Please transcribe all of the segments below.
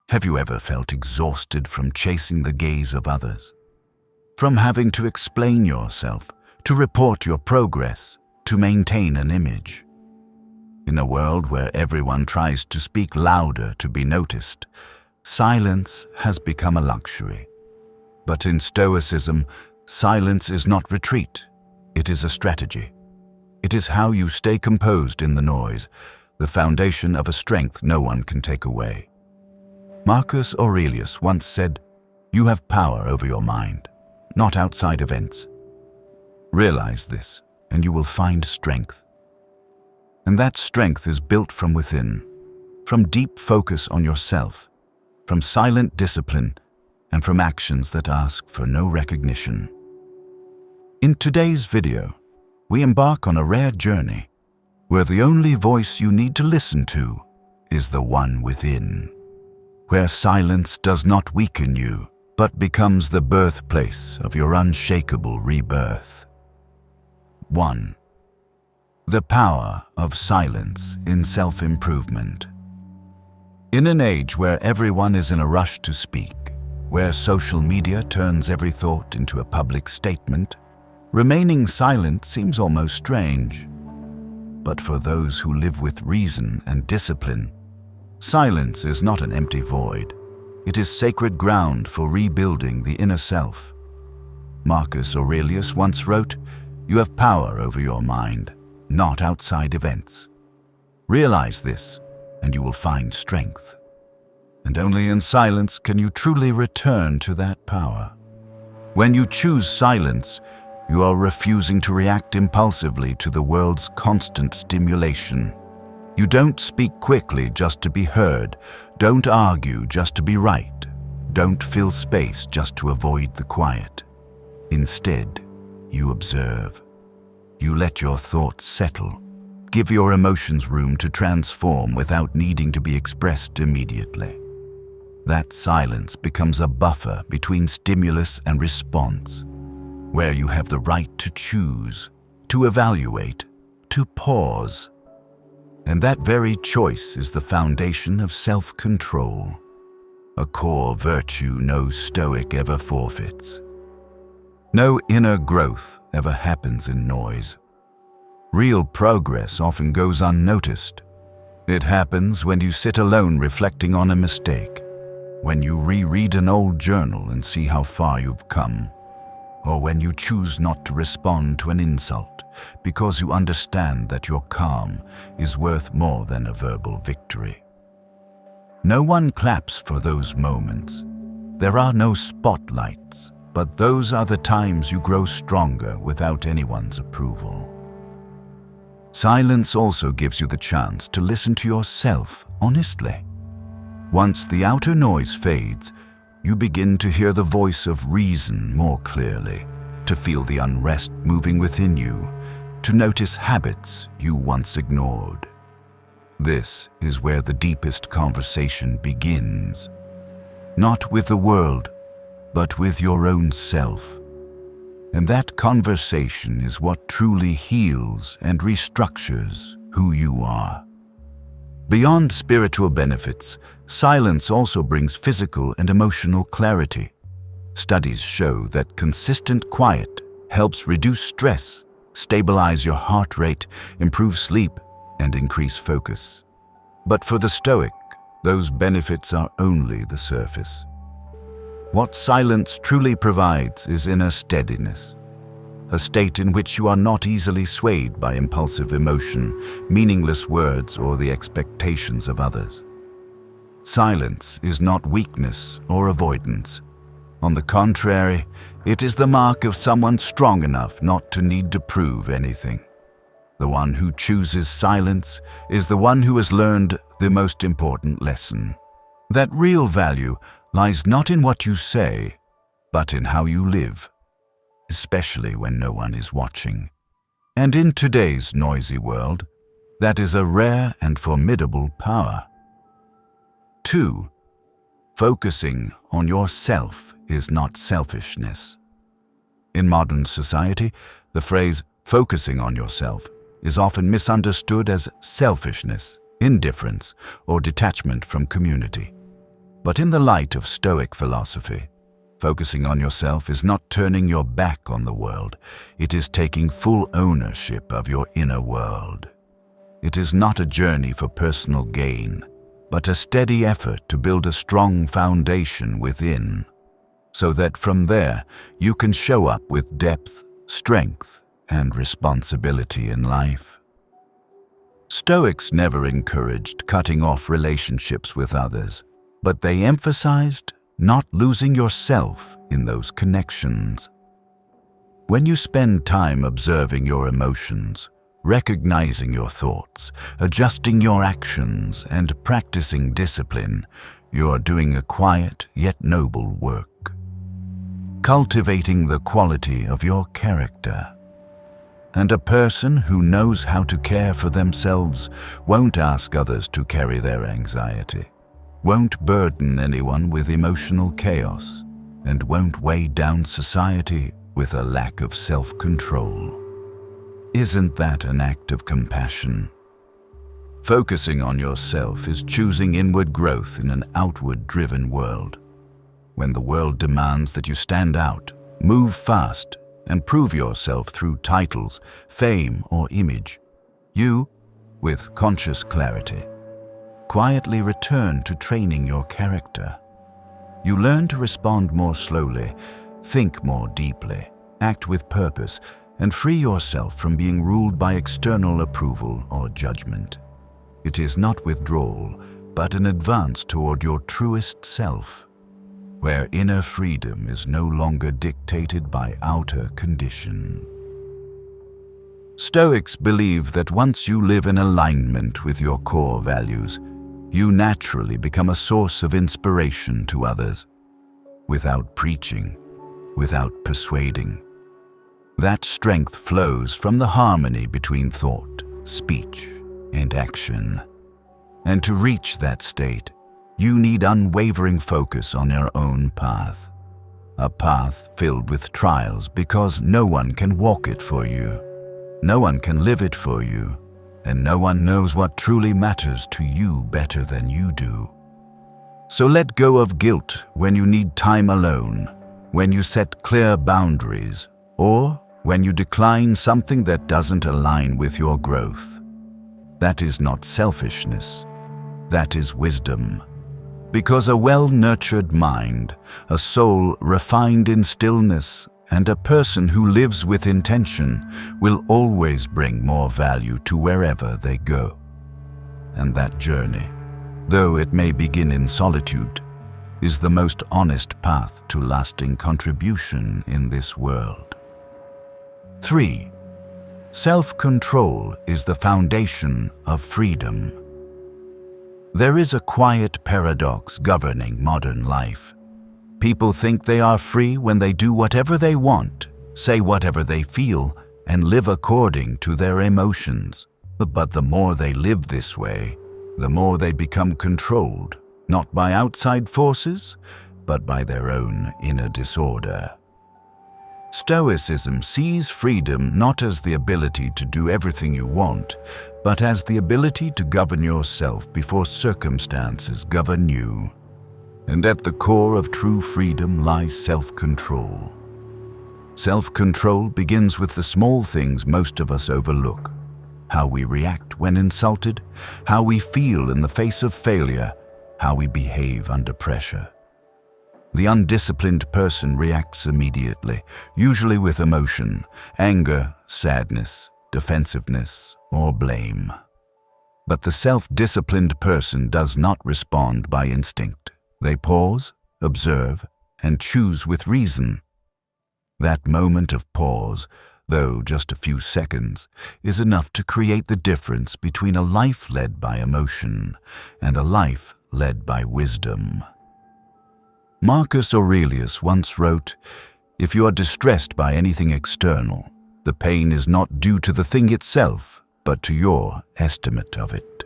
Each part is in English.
Have you ever felt exhausted from chasing the gaze of others? From having to explain yourself, to report your progress, to maintain an image? In a world where everyone tries to speak louder to be noticed, silence has become a luxury. But in Stoicism, silence is not retreat, it is a strategy. It is how you stay composed in the noise, the foundation of a strength no one can take away. Marcus Aurelius once said, "You have power over your mind, not outside events." Realize this, and you will find strength. And that strength is built from within, from deep focus on yourself, from silent discipline, and from actions that ask for no recognition. In today's video, we embark on a rare journey where the only voice you need to listen to is the one within, where silence does not weaken you, but becomes the birthplace of your unshakable rebirth. 1. The power of silence in self-improvement. In an age where everyone is in a rush to speak, where social media turns every thought into a public statement, remaining silent seems almost strange. But for those who live with reason and discipline, silence is not an empty void. It is sacred ground for rebuilding the inner self. Marcus Aurelius once wrote, "You have power over your mind, not outside events." Realize this, and you will find strength. And only in silence can you truly return to that power. When you choose silence, you are refusing to react impulsively to the world's constant stimulation. You don't speak quickly just to be heard. Don't argue just to be right. Don't fill space just to avoid the quiet. Instead, you observe. You let your thoughts settle. Give your emotions room to transform without needing to be expressed immediately. That silence becomes a buffer between stimulus and response, where you have the right to choose, to evaluate, to pause. And that very choice is the foundation of self-control, a core virtue no Stoic ever forfeits. No inner growth ever happens in noise. Real progress often goes unnoticed. It happens when you sit alone reflecting on a mistake, when you reread an old journal and see how far you've come, or when you choose not to respond to an insult because you understand that your calm is worth more than a verbal victory. No one claps for those moments. There are no spotlights, but those are the times you grow stronger without anyone's approval. Silence also gives you the chance to listen to yourself honestly. Once the outer noise fades, you begin to hear the voice of reason more clearly, to feel the unrest moving within you, to notice habits you once ignored. This is where the deepest conversation begins. Not with the world, but with your own self. And that conversation is what truly heals and restructures who you are. Beyond spiritual benefits, silence also brings physical and emotional clarity. Studies show that consistent quiet helps reduce stress, stabilize your heart rate, improve sleep, and increase focus. But for the Stoic, those benefits are only the surface. What silence truly provides is inner steadiness, a state in which you are not easily swayed by impulsive emotion, meaningless words, or the expectations of others. Silence is not weakness or avoidance. On the contrary, it is the mark of someone strong enough not to need to prove anything. The one who chooses silence is the one who has learned the most important lesson. That real value lies not in what you say, but in how you live, especially when no one is watching. And in today's noisy world, that is a rare and formidable power. 2. Focusing on yourself is not selfishness. In modern society, the phrase "focusing on yourself" is often misunderstood as selfishness, indifference, or detachment from community. But in the light of Stoic philosophy, focusing on yourself is not turning your back on the world. It is taking full ownership of your inner world. It is not a journey for personal gain, but a steady effort to build a strong foundation within, so that from there you can show up with depth, strength, and responsibility in life. Stoics never encouraged cutting off relationships with others, but they emphasized not losing yourself in those connections. When you spend time observing your emotions, recognizing your thoughts, adjusting your actions, and practicing discipline, you are doing a quiet yet noble work, cultivating the quality of your character. And a person who knows how to care for themselves won't ask others to carry their anxiety, won't burden anyone with emotional chaos, and won't weigh down society with a lack of self-control. Isn't that an act of compassion? Focusing on yourself is choosing inward growth in an outward-driven world. When the world demands that you stand out, move fast, and prove yourself through titles, fame, or image, you, with conscious clarity, quietly return to training your character. You learn to respond more slowly, think more deeply, act with purpose, and free yourself from being ruled by external approval or judgment. It is not withdrawal, but an advance toward your truest self, where inner freedom is no longer dictated by outer condition. Stoics believe that once you live in alignment with your core values, you naturally become a source of inspiration to others, without preaching, without persuading. That strength flows from the harmony between thought, speech, and action. And to reach that state, you need unwavering focus on your own path. A path filled with trials because no one can walk it for you. No one can live it for you. And no one knows what truly matters to you better than you do. So let go of guilt when you need time alone, when you set clear boundaries, or when you decline something that doesn't align with your growth. That is not selfishness. That is wisdom. Because a well-nurtured mind, a soul refined in stillness, and a person who lives with intention will always bring more value to wherever they go. And that journey, though it may begin in solitude, is the most honest path to lasting contribution in this world. 3. Self-control is the foundation of freedom. There is a quiet paradox governing modern life. People think they are free when they do whatever they want, say whatever they feel, and live according to their emotions. But the more they live this way, the more they become controlled, not by outside forces, but by their own inner disorder. Stoicism sees freedom not as the ability to do everything you want, but as the ability to govern yourself before circumstances govern you. And at the core of true freedom lies self-control. Self-control begins with the small things most of us overlook: how we react when insulted, how we feel in the face of failure, how we behave under pressure. The undisciplined person reacts immediately, usually with emotion, anger, sadness, defensiveness, or blame. But the self-disciplined person does not respond by instinct. They pause, observe, and choose with reason. That moment of pause, though just a few seconds, is enough to create the difference between a life led by emotion and a life led by wisdom. Marcus Aurelius once wrote, "If you are distressed by anything external, the pain is not due to the thing itself, but to your estimate of it."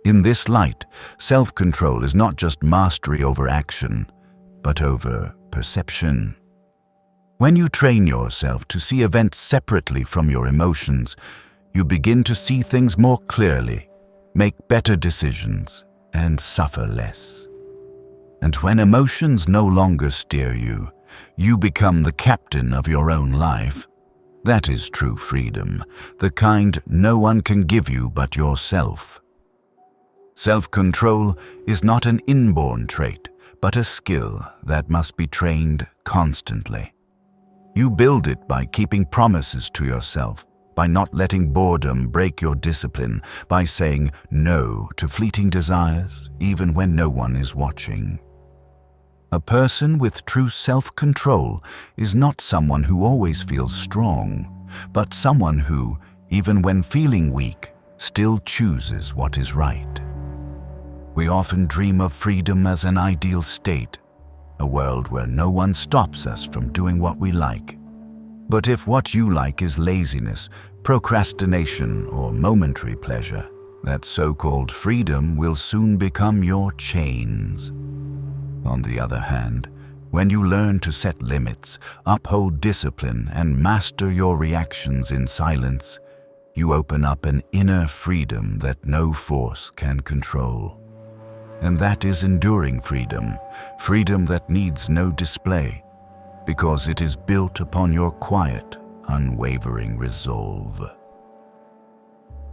In this light, self-control is not just mastery over action, but over perception. When you train yourself to see events separately from your emotions, you begin to see things more clearly, make better decisions, and suffer less. And when emotions no longer steer you, you become the captain of your own life. That is true freedom, the kind no one can give you but yourself. Self-control is not an inborn trait, but a skill that must be trained constantly. You build it by keeping promises to yourself, by not letting boredom break your discipline, by saying no to fleeting desires, even when no one is watching. A person with true self-control is not someone who always feels strong, but someone who, even when feeling weak, still chooses what is right. We often dream of freedom as an ideal state, a world where no one stops us from doing what we like. But if what you like is laziness, procrastination, or momentary pleasure, that so-called freedom will soon become your chains. On the other hand, when you learn to set limits, uphold discipline, and master your reactions in silence, you open up an inner freedom that no force can control. And that is enduring freedom, freedom that needs no display, because it is built upon your quiet, unwavering resolve.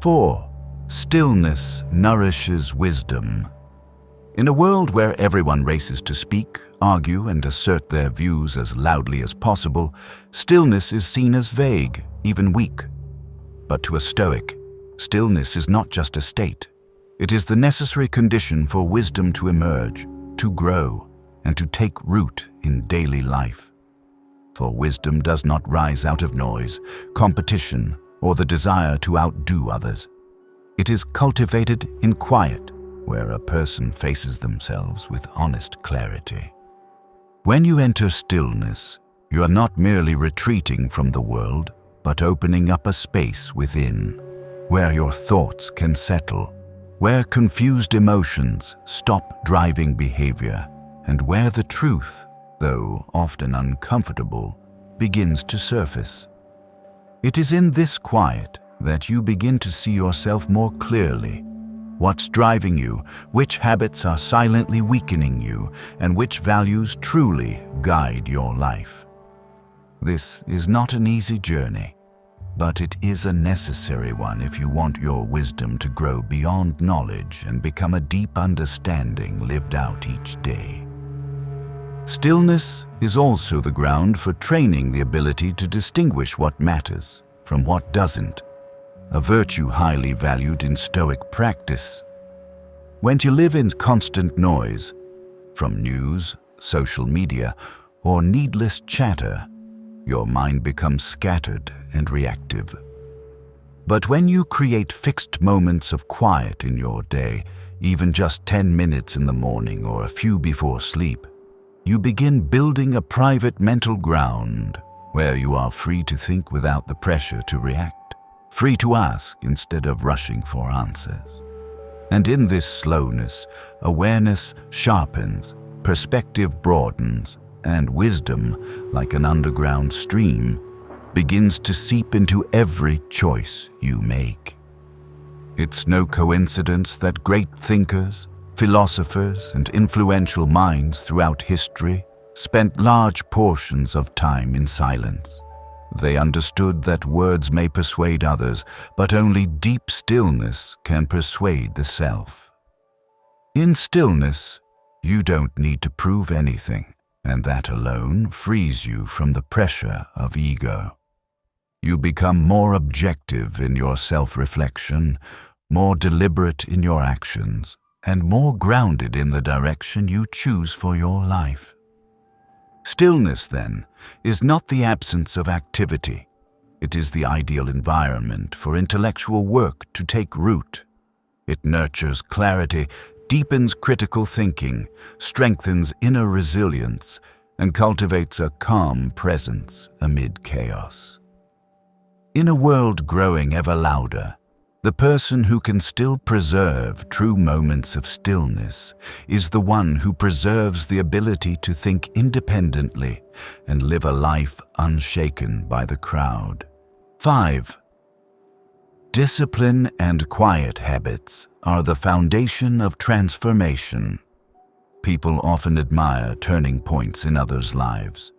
4. Stillness nourishes wisdom. In a world where everyone races to speak, argue, and assert their views as loudly as possible, stillness is seen as vague, even weak. But to a Stoic, stillness is not just a state. It is the necessary condition for wisdom to emerge, to grow, and to take root in daily life. For wisdom does not rise out of noise, competition, or the desire to outdo others. It is cultivated in quiet, where a person faces themselves with honest clarity. When you enter stillness, you are not merely retreating from the world, but opening up a space within, where your thoughts can settle, where confused emotions stop driving behavior, and where the truth, though often uncomfortable, begins to surface. It is in this quiet that you begin to see yourself more clearly. What's driving you, which habits are silently weakening you, and which values truly guide your life. This is not an easy journey, but it is a necessary one if you want your wisdom to grow beyond knowledge and become a deep understanding lived out each day. Stillness is also the ground for training the ability to distinguish what matters from what doesn't, a virtue highly valued in Stoic practice. When you live in constant noise, from news, social media, or needless chatter, your mind becomes scattered and reactive. But when you create fixed moments of quiet in your day, even just 10 minutes in the morning or a few before sleep, you begin building a private mental ground where you are free to think without the pressure to react, free to ask instead of rushing for answers. And in this slowness, awareness sharpens, perspective broadens, and wisdom, like an underground stream, begins to seep into every choice you make. It's no coincidence that great thinkers, philosophers, and influential minds throughout history spent large portions of time in silence. They understood that words may persuade others, but only deep stillness can persuade the self. In stillness, you don't need to prove anything, and that alone frees you from the pressure of ego. You become more objective in your self-reflection, more deliberate in your actions, and more grounded in the direction you choose for your life. Stillness, then, is not the absence of activity. It is the ideal environment for intellectual work to take root. It nurtures clarity, deepens critical thinking, strengthens inner resilience, and cultivates a calm presence amid chaos. In a world growing ever louder, the person who can still preserve true moments of stillness is the one who preserves the ability to think independently and live a life unshaken by the crowd. 5. Discipline and quiet habits are the foundation of transformation. People often admire turning points in others' lives.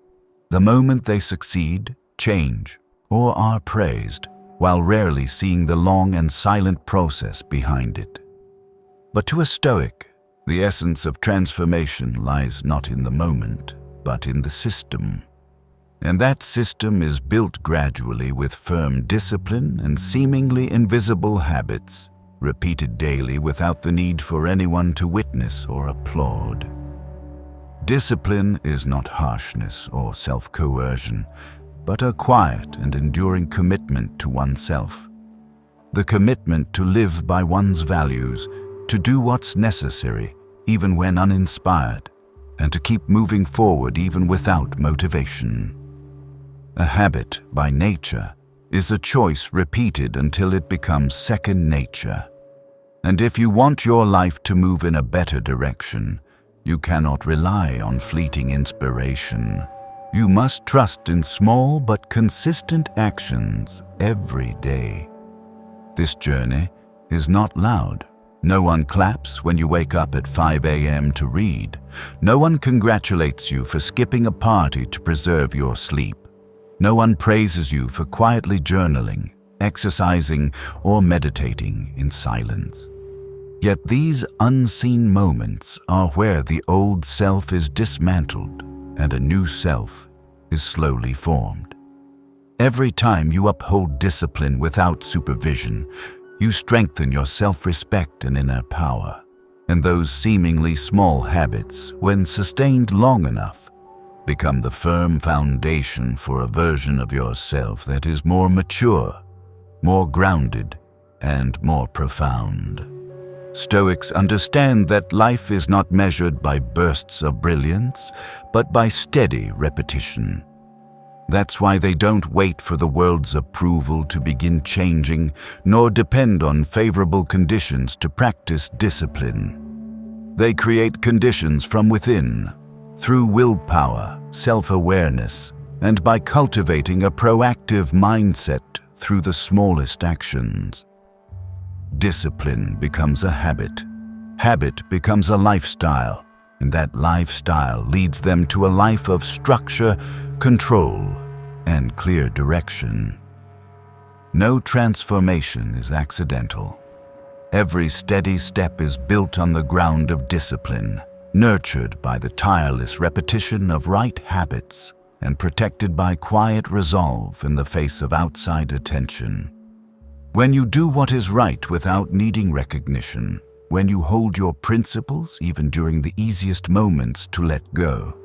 The moment they succeed, change, or are praised, while rarely seeing the long and silent process behind it. But to a Stoic, the essence of transformation lies not in the moment, but in the system. And that system is built gradually with firm discipline and seemingly invisible habits, repeated daily without the need for anyone to witness or applaud. Discipline is not harshness or self-coercion, but a quiet and enduring commitment to oneself. The commitment to live by one's values, to do what's necessary, even when uninspired, and to keep moving forward even without motivation. A habit, by nature, is a choice repeated until it becomes second nature. And if you want your life to move in a better direction, you cannot rely on fleeting inspiration. You must trust in small but consistent actions every day. This journey is not loud. No one claps when you wake up at 5 a.m. to read. No one congratulates you for skipping a party to preserve your sleep. No one praises you for quietly journaling, exercising, or meditating in silence. Yet these unseen moments are where the old self is dismantled and a new self is slowly formed. Every time you uphold discipline without supervision, you strengthen your self-respect and inner power. And those seemingly small habits, when sustained long enough, become the firm foundation for a version of yourself that is more mature, more grounded, and more profound. Stoics understand that life is not measured by bursts of brilliance, but by steady repetition. That's why they don't wait for the world's approval to begin changing, nor depend on favorable conditions to practice discipline. They create conditions from within, through willpower, self-awareness, and by cultivating a proactive mindset through the smallest actions. Discipline becomes a habit. Habit becomes a lifestyle, and that lifestyle leads them to a life of structure, control, and clear direction. No transformation is accidental. Every steady step is built on the ground of discipline, nurtured by the tireless repetition of right habits, and protected by quiet resolve in the face of outside attention. When you do what is right without needing recognition, when you hold your principles even during the easiest moments to let go,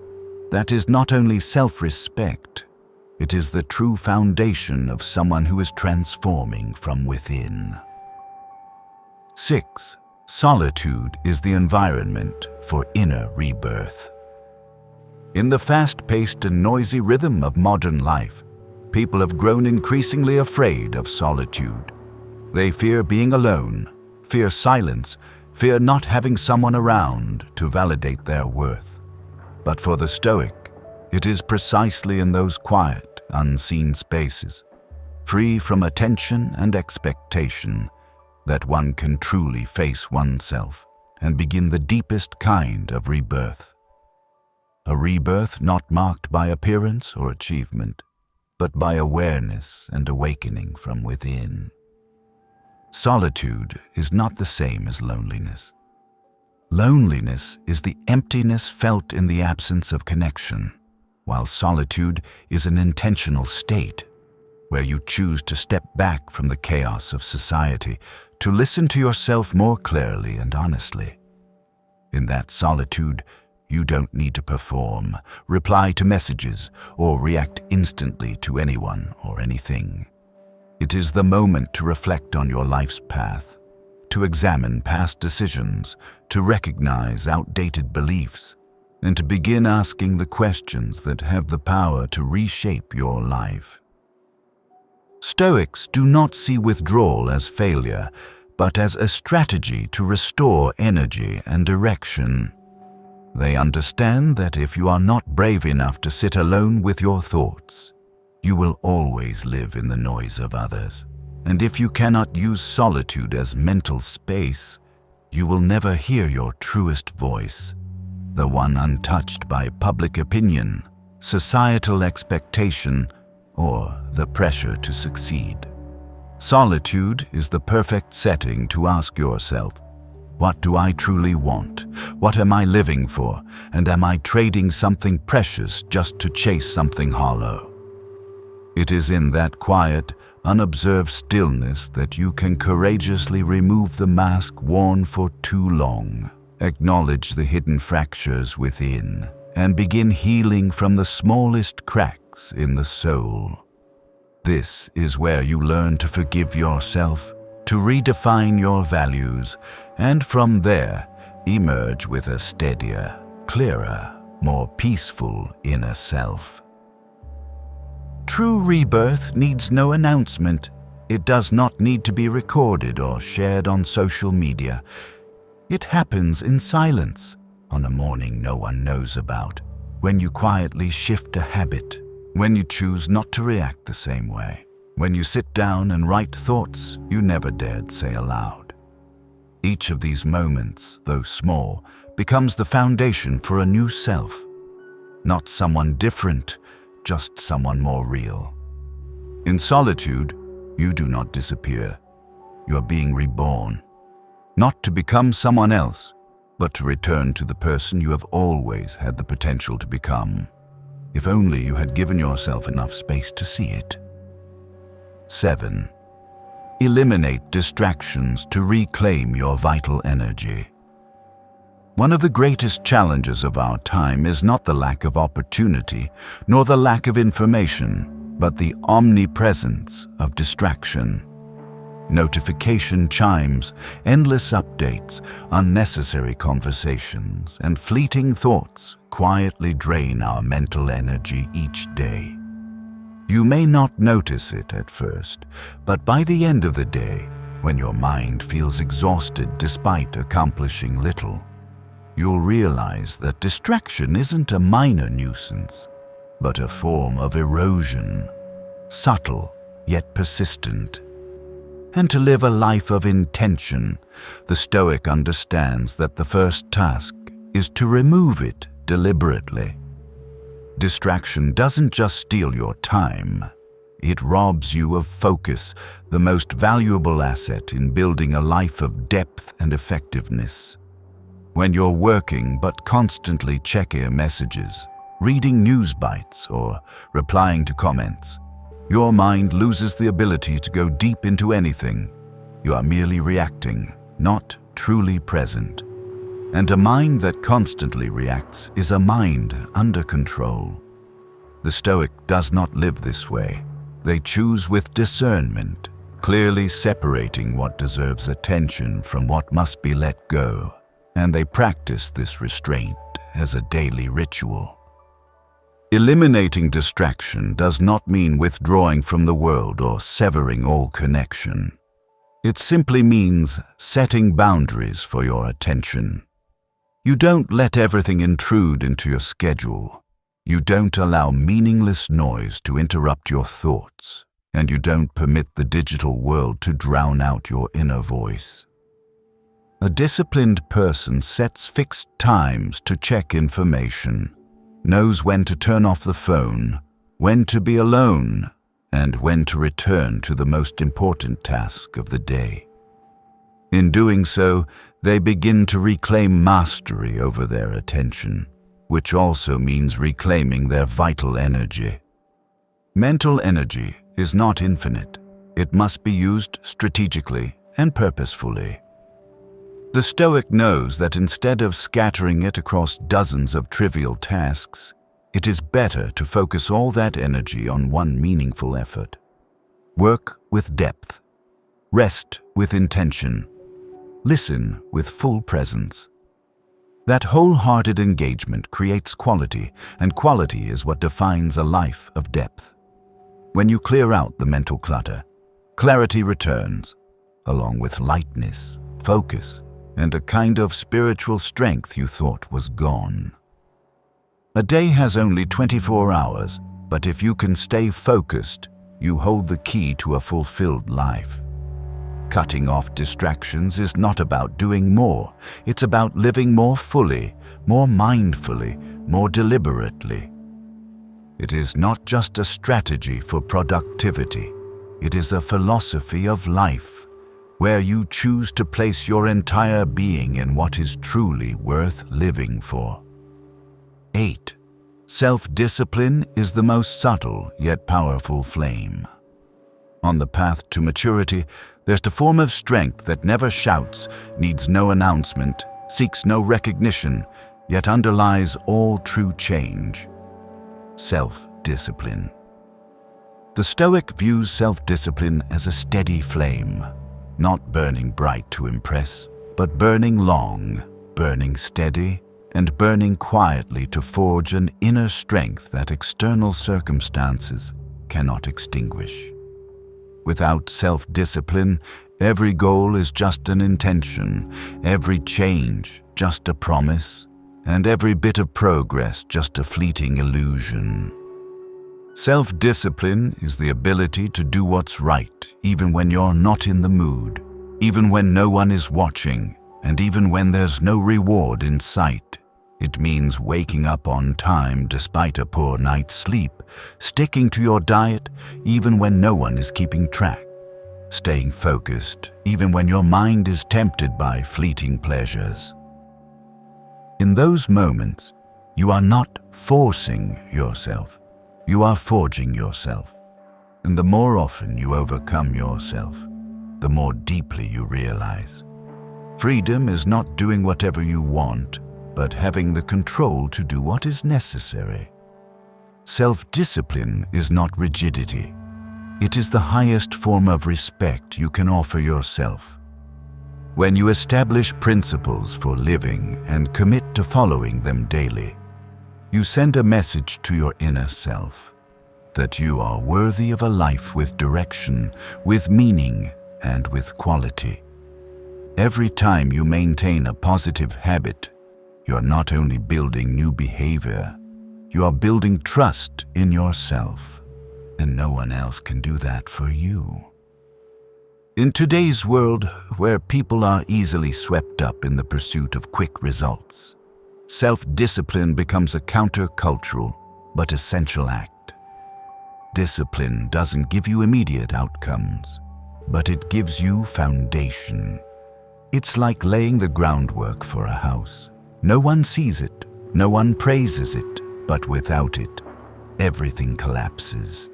that is not only self-respect, it is the true foundation of someone who is transforming from within. 6. Solitude is the environment for inner rebirth. In the fast-paced and noisy rhythm of modern life, people have grown increasingly afraid of solitude. They fear being alone, fear silence, fear not having someone around to validate their worth. But for the Stoic, it is precisely in those quiet, unseen spaces, free from attention and expectation, that one can truly face oneself and begin the deepest kind of rebirth. A rebirth not marked by appearance or achievement, but by awareness and awakening from within. Solitude is not the same as loneliness. Loneliness is the emptiness felt in the absence of connection, while solitude is an intentional state where you choose to step back from the chaos of society to listen to yourself more clearly and honestly. In that solitude, you don't need to perform, reply to messages, or react instantly to anyone or anything. It is the moment to reflect on your life's path, to examine past decisions, to recognize outdated beliefs, and to begin asking the questions that have the power to reshape your life. Stoics do not see withdrawal as failure, but as a strategy to restore energy and direction. They understand that if you are not brave enough to sit alone with your thoughts, you will always live in the noise of others. And if you cannot use solitude as mental space, you will never hear your truest voice. the one untouched by public opinion, societal expectation, or the pressure to succeed. Solitude is the perfect setting to ask yourself, what do I truly want? What am I living for? And am I trading something precious just to chase something hollow? It is in that quiet, unobserved stillness that you can courageously remove the mask worn for too long, acknowledge the hidden fractures within, and begin healing from the smallest cracks in the soul. This is where you learn to forgive yourself, to redefine your values, and from there, emerge with a steadier, clearer, more peaceful inner self. True rebirth needs no announcement. It does not need to be recorded or shared on social media. It happens in silence, on a morning no one knows about, when you quietly shift a habit, when you choose not to react the same way, when you sit down and write thoughts you never dared say aloud. Each of these moments, though small, becomes the foundation for a new self. Not someone different, just someone more real. In solitude, you do not disappear. You are being reborn, not to become someone else, but to return to the person you have always had the potential to become, if only you had given yourself enough space to see it. 7. Eliminate distractions to reclaim your vital energy. One of the greatest challenges of our time is not the lack of opportunity, nor the lack of information, but the omnipresence of distraction. Notification chimes, endless updates, unnecessary conversations, and fleeting thoughts quietly drain our mental energy each day. You may not notice it at first, but by the end of the day, when your mind feels exhausted despite accomplishing little, you'll realize that distraction isn't a minor nuisance, but a form of erosion, subtle yet persistent. And to live a life of intention, the Stoic understands that the first task is to remove it deliberately. Distraction doesn't just steal your time, it robs you of focus, the most valuable asset in building a life of depth and effectiveness. When you're working but constantly checking messages, reading news bites, or replying to comments, your mind loses the ability to go deep into anything. You are merely reacting, not truly present. And a mind that constantly reacts is a mind under control. The Stoic does not live this way. They choose with discernment, clearly separating what deserves attention from what must be let go. And they practice this restraint as a daily ritual. Eliminating distraction does not mean withdrawing from the world or severing all connection. It simply means setting boundaries for your attention. You don't let everything intrude into your schedule. You don't allow meaningless noise to interrupt your thoughts, and you don't permit the digital world to drown out your inner voice. A disciplined person sets fixed times to check information, knows when to turn off the phone, when to be alone, and when to return to the most important task of the day. In doing so, they begin to reclaim mastery over their attention, which also means reclaiming their vital energy. Mental energy is not infinite. It must be used strategically and purposefully. The Stoic knows that instead of scattering it across dozens of trivial tasks, it is better to focus all that energy on one meaningful effort. Work with depth. Rest with intention. Listen with full presence. That wholehearted engagement creates quality, and quality is what defines a life of depth. When you clear out the mental clutter, clarity returns, along with lightness, focus, and a kind of spiritual strength you thought was gone. A day has only 24 hours, but if you can stay focused, you hold the key to a fulfilled life. Cutting off distractions is not about doing more. It's about living more fully, more mindfully, more deliberately. It is not just a strategy for productivity. It is a philosophy of life, where you choose to place your entire being in what is truly worth living for. 8. Self-discipline is the most subtle yet powerful flame. On the path to maturity, there's a form of strength that never shouts, needs no announcement, seeks no recognition, yet underlies all true change. Self-discipline. The Stoic views self-discipline as a steady flame, not burning bright to impress, but burning long, burning steady, and burning quietly to forge an inner strength that external circumstances cannot extinguish. Without self-discipline, every goal is just an intention, every change just a promise, and every bit of progress just a fleeting illusion. Self-discipline is the ability to do what's right, even when you're not in the mood, even when no one is watching, and even when there's no reward in sight. It means waking up on time despite a poor night's sleep, sticking to your diet even when no one is keeping track, staying focused even when your mind is tempted by fleeting pleasures. In those moments, you are not forcing yourself, you are forging yourself. And the more often you overcome yourself, the more deeply you realize. Freedom is not doing whatever you want, but having the control to do what is necessary. Self-discipline is not rigidity. It is the highest form of respect you can offer yourself. When you establish principles for living and commit to following them daily, you send a message to your inner self that you are worthy of a life with direction, with meaning, and with quality. Every time you maintain a positive habit, you're not only building new behavior, you are building trust in yourself, and no one else can do that for you. In today's world, where people are easily swept up in the pursuit of quick results, self-discipline becomes a counter-cultural but essential act. Discipline doesn't give you immediate outcomes, but it gives you foundation. It's like laying the groundwork for a house. No one sees it, no one praises it, but without it, everything collapses.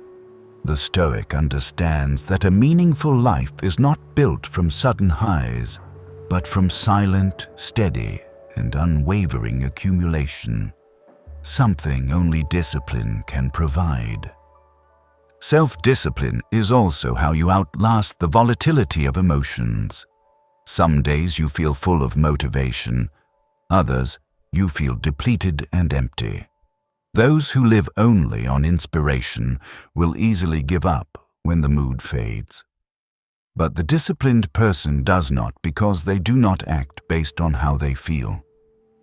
The Stoic understands that a meaningful life is not built from sudden highs, but from silent, steady, and unwavering accumulation, something only discipline can provide. Self-discipline is also how you outlast the volatility of emotions. Some days you feel full of motivation, others you feel depleted and empty. Those who live only on inspiration will easily give up when the mood fades. But the disciplined person does not, because they do not act based on how they feel.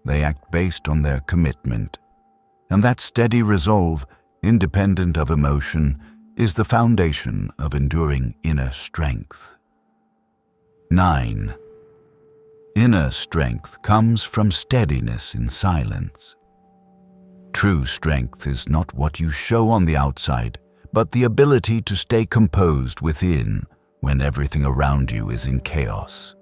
They act based on their commitment. And that steady resolve, independent of emotion, is the foundation of enduring inner strength. 9. Inner strength comes from steadiness in silence. True strength is not what you show on the outside, but the ability to stay composed within when everything around you is in chaos.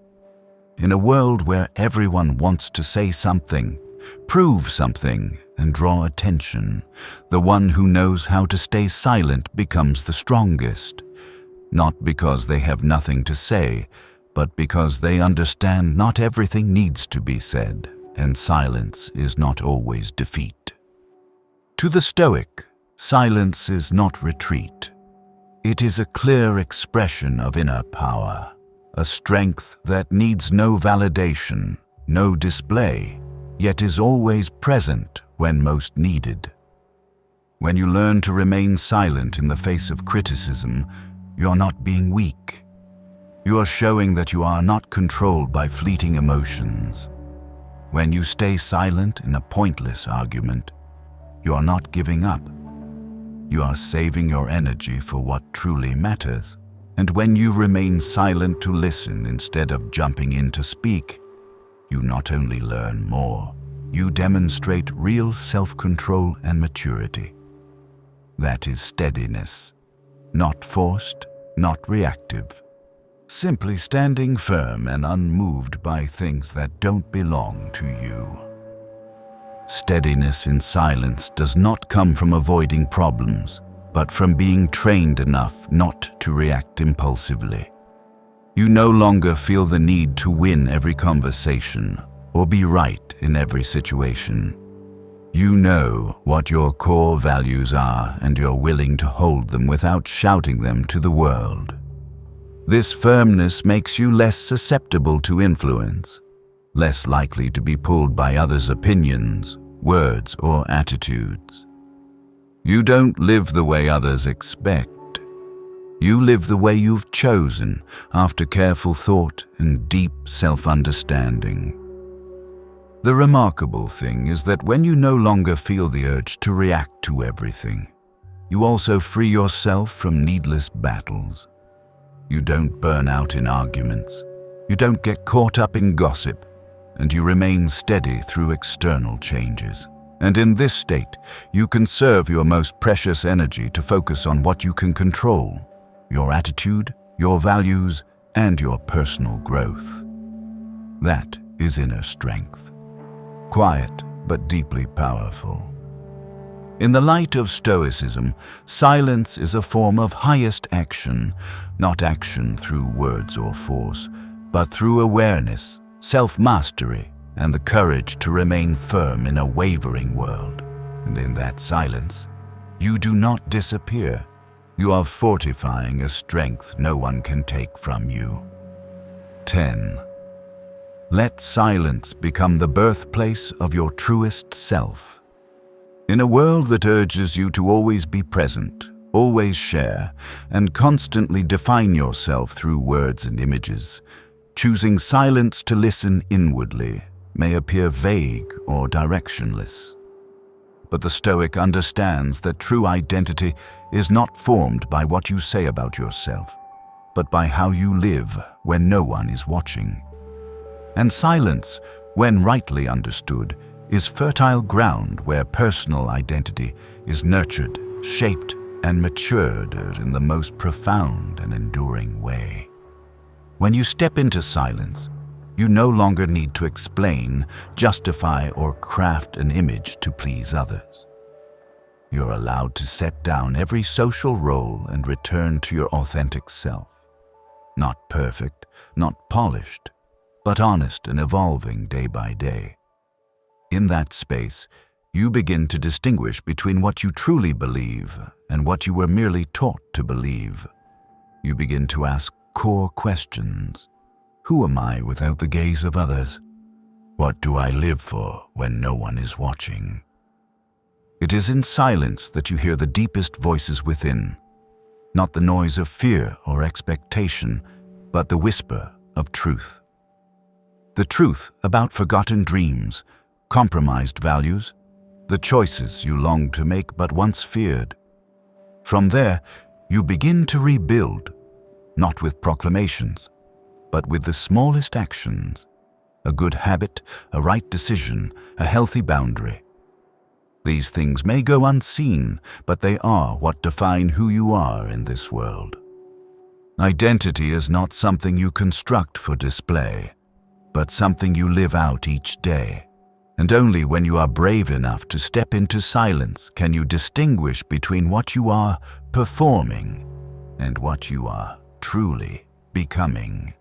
In a world where everyone wants to say something, prove something, and draw attention, the one who knows how to stay silent becomes the strongest, not because they have nothing to say, but because they understand not everything needs to be said, and silence is not always defeat. To the Stoic, silence is not retreat. It is a clear expression of inner power, a strength that needs no validation, no display, yet is always present when most needed. When you learn to remain silent in the face of criticism, you're not being weak. You are showing that you are not controlled by fleeting emotions. When you stay silent in a pointless argument, you are not giving up. You are saving your energy for what truly matters, And when you remain silent to listen instead of jumping in to speak, you not only learn more, you demonstrate real self-control and maturity. That is steadiness, not forced, not reactive, simply standing firm and unmoved by things that don't belong to you. Steadiness in silence does not come from avoiding problems, but from being trained enough not to react impulsively. You no longer feel the need to win every conversation or be right in every situation. You know what your core values are, and you're willing to hold them without shouting them to the world. This firmness makes you less susceptible to influence, less likely to be pulled by others' opinions, words, or attitudes. You don't live the way others expect. You live the way you've chosen after careful thought and deep self-understanding. The remarkable thing is that when you no longer feel the urge to react to everything, you also free yourself from needless battles. You don't burn out in arguments, you don't get caught up in gossip, and you remain steady through external changes. And in this state, you conserve your most precious energy to focus on what you can control: your attitude, your values, and your personal growth. That is inner strength. Quiet, but deeply powerful. In the light of Stoicism, silence is a form of highest action, not action through words or force, but through awareness, self-mastery, and the courage to remain firm in a wavering world. And in that silence, you do not disappear. You are fortifying a strength no one can take from you. 10. Let silence become the birthplace of your truest self. In a world that urges you to always be present, always share, and constantly define yourself through words and images, choosing silence to listen inwardly may appear vague or directionless. But the Stoic understands that true identity is not formed by what you say about yourself, but by how you live when no one is watching. And silence, when rightly understood, is fertile ground where personal identity is nurtured, shaped, and matured in the most profound and enduring way. When you step into silence, you no longer need to explain, justify, or craft an image to please others. You're allowed to set down every social role and return to your authentic self. Not perfect, not polished, but honest and evolving day by day. In that space, you begin to distinguish between what you truly believe and what you were merely taught to believe. You begin to ask core questions. Who am I without the gaze of others? What do I live for when no one is watching? It is in silence that you hear the deepest voices within, not the noise of fear or expectation, but the whisper of truth. The truth about forgotten dreams, compromised values, the choices you longed to make but once feared. From there, you begin to rebuild, not with proclamations, but with the smallest actions: a good habit, a right decision, a healthy boundary. These things may go unseen, but they are what define who you are in this world. Identity is not something you construct for display, but something you live out each day. And only when you are brave enough to step into silence can you distinguish between what you are performing and what you are truly becoming.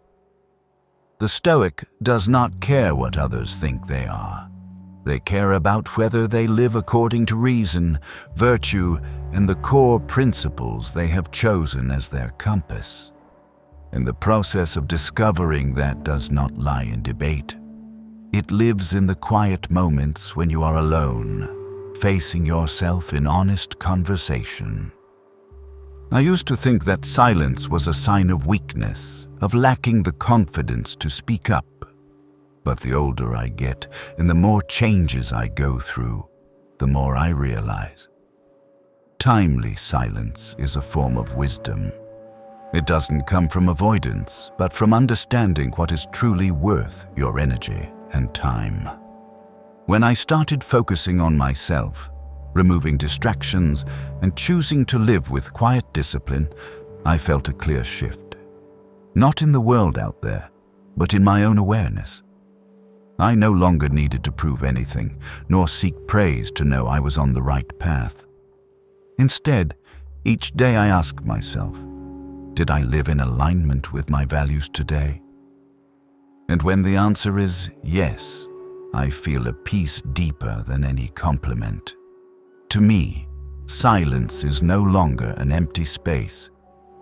The Stoic does not care what others think they are. They care about whether they live according to reason, virtue, and the core principles they have chosen as their compass. And the process of discovering that does not lie in debate. It lives in the quiet moments when you are alone, facing yourself in honest conversation. I used to think that silence was a sign of weakness, of lacking the confidence to speak up. But the older I get, and the more changes I go through, the more I realize. Timely silence is a form of wisdom. It doesn't come from avoidance, but from understanding what is truly worth your energy and time. When I started focusing on myself, removing distractions, and choosing to live with quiet discipline, I felt a clear shift. Not in the world out there, but in my own awareness. I no longer needed to prove anything, nor seek praise to know I was on the right path. Instead, each day I asked myself, did I live in alignment with my values today? And when the answer is yes, I feel a peace deeper than any compliment. To me, silence is no longer an empty space.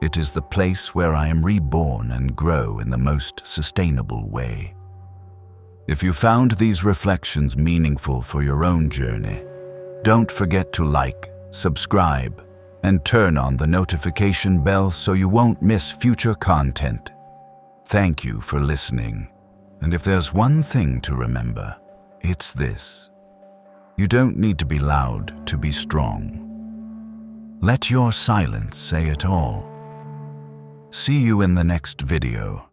It is the place where I am reborn and grow in the most sustainable way. If you found these reflections meaningful for your own journey, don't forget to like, subscribe, and turn on the notification bell so you won't miss future content. Thank you for listening. And if there's one thing to remember, it's this. You don't need to be loud to be strong. Let your silence say it all. See you in the next video.